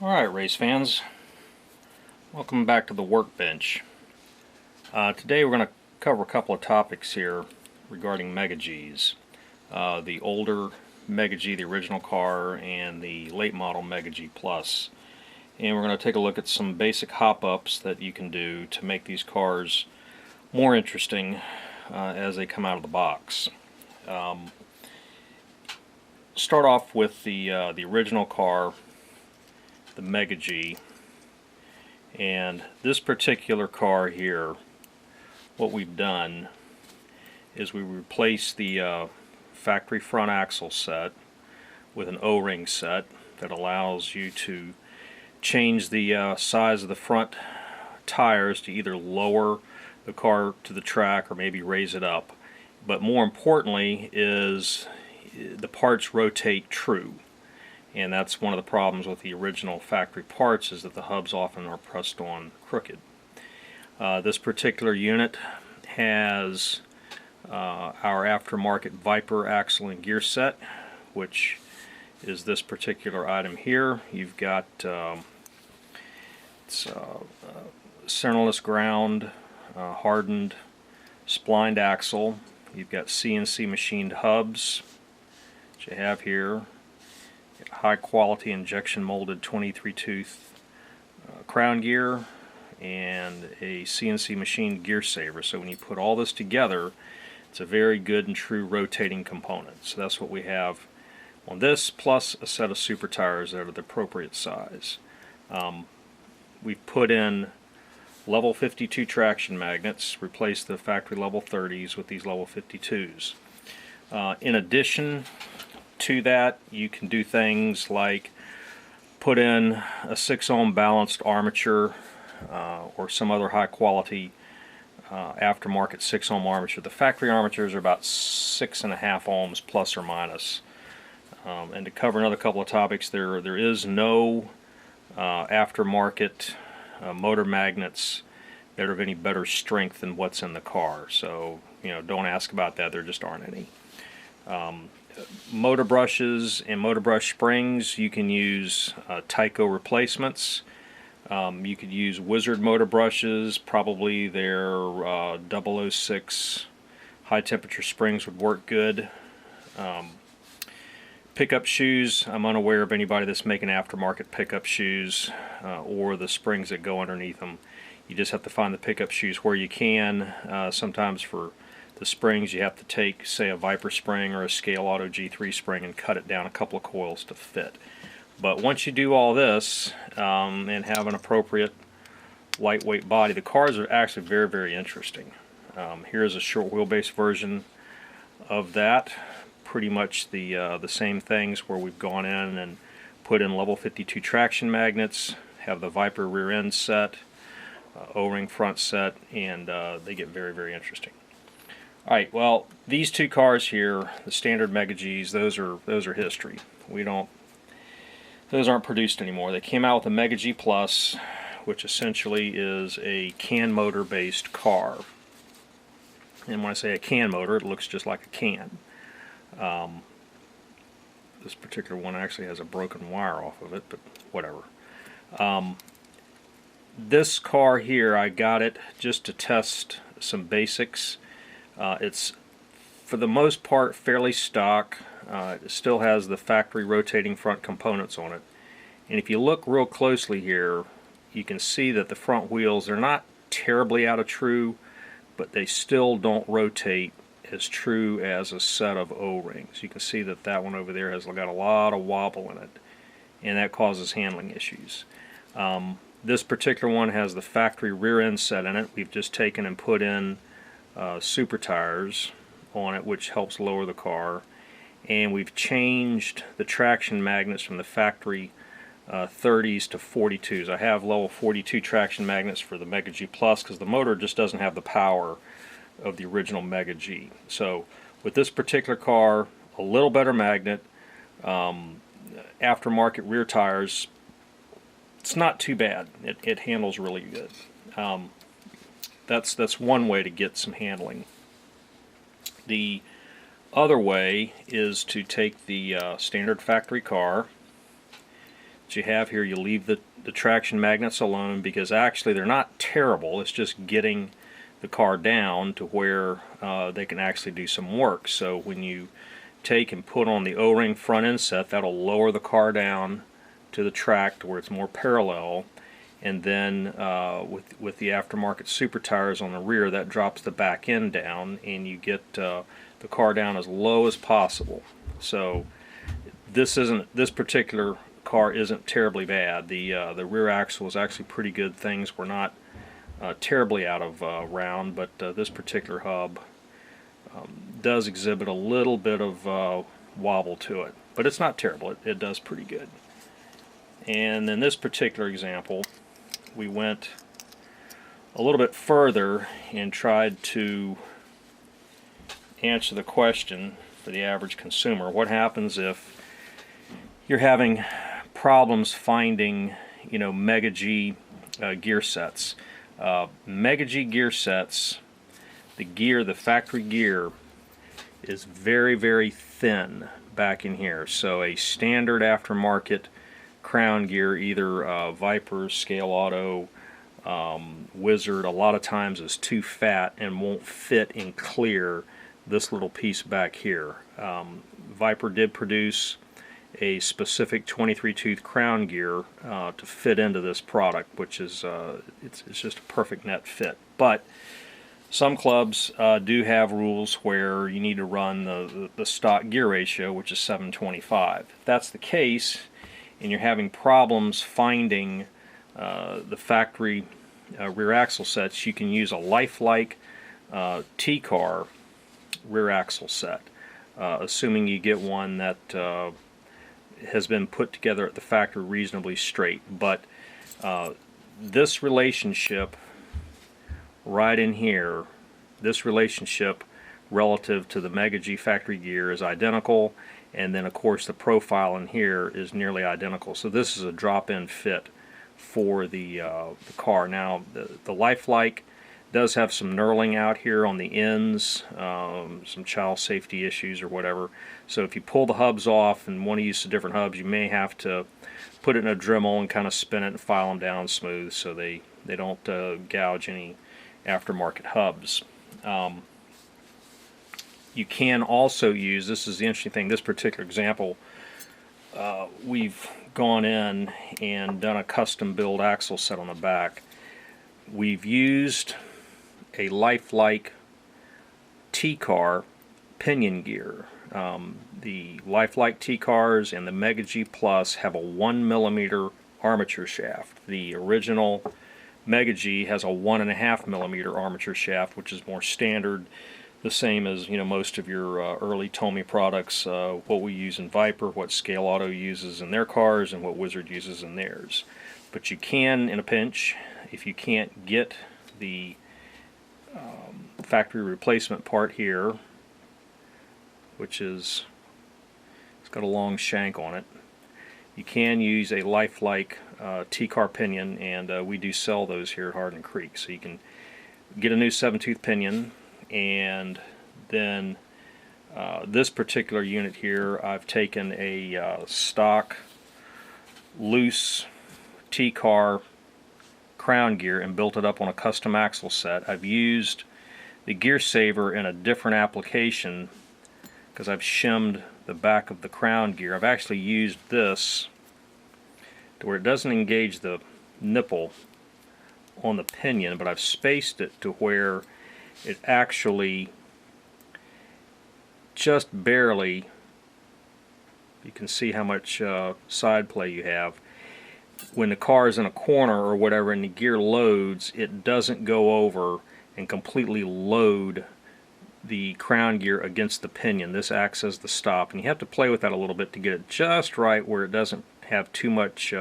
Alright, race fans, welcome back to the workbench. Today we're going to cover a couple of topics here regarding Mega Gs. The older Mega G, the original car, and the late model Mega G Plus. And we're going to take a look at some basic hop-ups that you can do to make these cars more interesting as they come out of the box. Start off with the original car, the Mega G, and this particular car here, what we've done is we replaced the factory front axle set with an O-ring set that allows you to change the size of the front tires to either lower the car to the track or maybe raise it up. But more importantly is the parts rotate true. And that's one of the problems with the original factory parts, is that the hubs often are pressed on crooked. This particular unit has our aftermarket Viper axle and gear set, which is this particular item here. You've got centerless ground, hardened splined axle. You've got CNC machined hubs, which you have here. High quality injection molded 23 tooth crown gear, and a CNC machined gear saver. So when you put all this together, it's a very good and true rotating component. So that's what we have on this, plus a set of super tires that are the appropriate size. We've put in level 52 traction magnets, replaced the factory level 30s with these level 52s. In addition to that, you can do things like put in a 6 ohm balanced armature or some other high quality aftermarket 6 ohm armature. The factory armatures are about 6.5 ohms plus or minus. And to cover another couple of topics, there is no aftermarket motor magnets that are of any better strength than what's in the car. So, don't ask about that, there just aren't any. Motor brushes and motor brush springs, you can use Tyco replacements. You could use Wizard motor brushes, probably their 006 high temperature springs would work good. Pickup shoes, I'm unaware of anybody that's making aftermarket pickup shoes or the springs that go underneath them. You just have to find the pickup shoes where you can. Sometimes for the springs you have to take, say, a Viper spring or a Scale Auto G3 spring and cut it down a couple of coils to fit. But once you do all this and have an appropriate lightweight body, the cars are actually very, very interesting. Here's a short wheelbase version of that. Pretty much the same things, where we've gone in and put in level 52 traction magnets, have the Viper rear end set, O-ring front set, and they get very, very interesting. Alright, well, these two cars here, the standard Mega Gs, those are history. Those aren't produced anymore. They came out with a Mega G Plus, which essentially is a can motor based car. And when I say a can motor, it looks just like a can. This particular one actually has a broken wire off of it, but whatever. This car here, I got it just to test some basics. It's for the most part fairly stock. It still has the factory rotating front components on it, and if you look real closely here, you can see that the front wheels are not terribly out of true, but they still don't rotate as true as a set of O-rings. You can see that that one over there has got a lot of wobble in it, and that causes handling issues. This particular one has the factory rear end set in it. We've just taken and put in super tires on it, which helps lower the car, and we've changed the traction magnets from the factory 30s to 42s. I have level 42 traction magnets for the Mega G Plus because the motor just doesn't have the power of the original Mega G. So with this particular car, a little better magnet, aftermarket rear tires, it's not too bad. It handles really good. That's one way to get some handling. The other way is to take the standard factory car, that you have here, you leave the traction magnets alone, because actually they're not terrible. It's just getting the car down to where they can actually do some work. So when you take and put on the O-ring front end set, that'll lower the car down to the track to where it's more parallel, and then with the aftermarket super tires on the rear, that drops the back end down, and you get the car down as low as possible. So this particular car isn't terribly bad. The rear axle is actually pretty good. Things were not terribly out of round, but this particular hub does exhibit a little bit of wobble to it, but it's not terrible. It does pretty good. And in this particular example, we went a little bit further and tried to answer the question for the average consumer: what happens if you're having problems finding, Mega G gear sets? Mega G gear sets, the factory gear, is very, very thin back in here. So a standard aftermarket crown gear, either Viper, Scale Auto, Wizard, a lot of times is too fat and won't fit and clear this little piece back here. Viper did produce a specific 23 tooth crown gear to fit into this product, which is it's just a perfect net fit. But some clubs do have rules where you need to run the stock gear ratio, which is 725. If that's the case, and you're having problems finding the factory rear axle sets, you can use a lifelike T-car rear axle set, assuming you get one that has been put together at the factory reasonably straight. But this relationship right in here, this relationship relative to the Mega G factory gear is identical, and then of course the profile in here is nearly identical. So this is a drop-in fit for the car. Now the lifelike does have some knurling out here on the ends, some child safety issues or whatever. So if you pull the hubs off and want to use some different hubs, you may have to put it in a Dremel and kind of spin it and file them down smooth so they don't gouge any aftermarket hubs. You can also use, this is the interesting thing, this particular example, we've gone in and done a custom build axle set on the back. We've used a lifelike T-car pinion gear. The lifelike T-cars and the Mega G Plus have a 1mm armature shaft. The original Mega G has a 1.5mm armature shaft, which is more standard, the same as most of your early Tomy products, what we use in Viper, what Scale Auto uses in their cars, and what Wizard uses in theirs. But you can, in a pinch, if you can't get the factory replacement part here, which is, it's got a long shank on it, you can use a lifelike T-car pinion, and we do sell those here at Hardin Creek. So you can get a new 7-tooth pinion, and then this particular unit here, I've taken a stock loose T-car crown gear and built it up on a custom axle set. I've used the gear saver in a different application because I've shimmed the back of the crown gear. I've actually used this to where it doesn't engage the nipple on the pinion, but I've spaced it to where it actually just barely, you can see how much side play you have. When the car is in a corner or whatever and the gear loads, it doesn't go over and completely load the crown gear against the pinion. This acts as the stop, and you have to play with that a little bit to get it just right where it doesn't have too much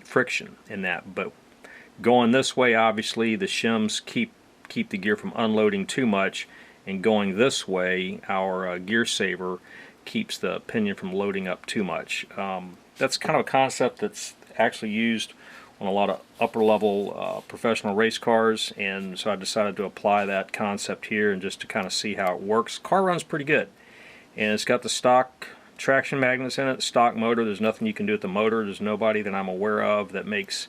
friction in that. But going this way, obviously the shims keep the gear from unloading too much, and going this way, our gear saver keeps the pinion from loading up too much. That's kind of a concept that's actually used on a lot of upper level professional race cars, and so I decided to apply that concept here and just to kind of see how it works. Car runs pretty good, and it's got the stock traction magnets in it, stock motor. There's nothing you can do with the motor. There's nobody that I'm aware of that makes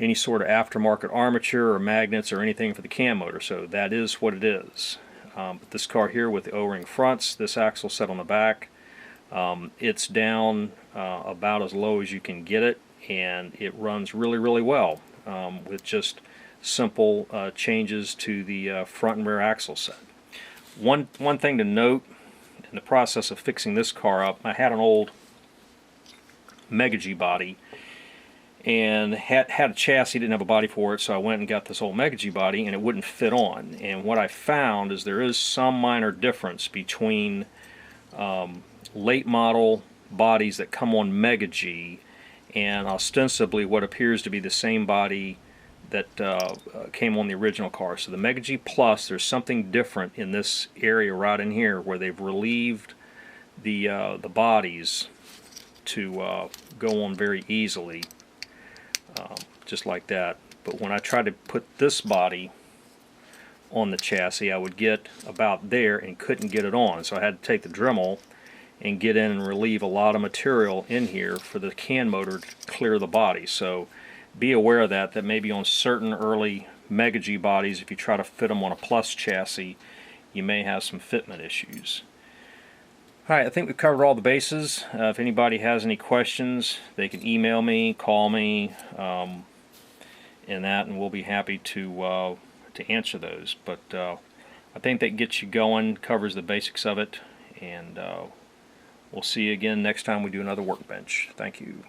any sort of aftermarket armature or magnets or anything for the cam motor, so that is what it is. But this car here with the O-ring fronts, this axle set on the back, it's down about as low as you can get it, and it runs really well with just simple changes to the front and rear axle set. One thing to note in the process of fixing this car up, I had an old Mega G body and had a chassis, didn't have a body for it, so I went and got this old Mega G body and it wouldn't fit on. And what I found is there is some minor difference between late model bodies that come on Mega G and ostensibly what appears to be the same body that came on the original car. So the Mega G Plus, there's something different in this area right in here where they've relieved the bodies to go on very easily, just like that. But when I tried to put this body on the chassis, I would get about there and couldn't get it on. So I had to take the Dremel and get in and relieve a lot of material in here for the can motor to clear the body. So be aware of that maybe on certain early Mega G bodies, if you try to fit them on a Plus chassis, you may have some fitment issues. Alright, I think we've covered all the bases. If anybody has any questions, they can email me, call me, and we'll be happy to answer those. But I think that gets you going, covers the basics of it, and we'll see you again next time we do another workbench. Thank you.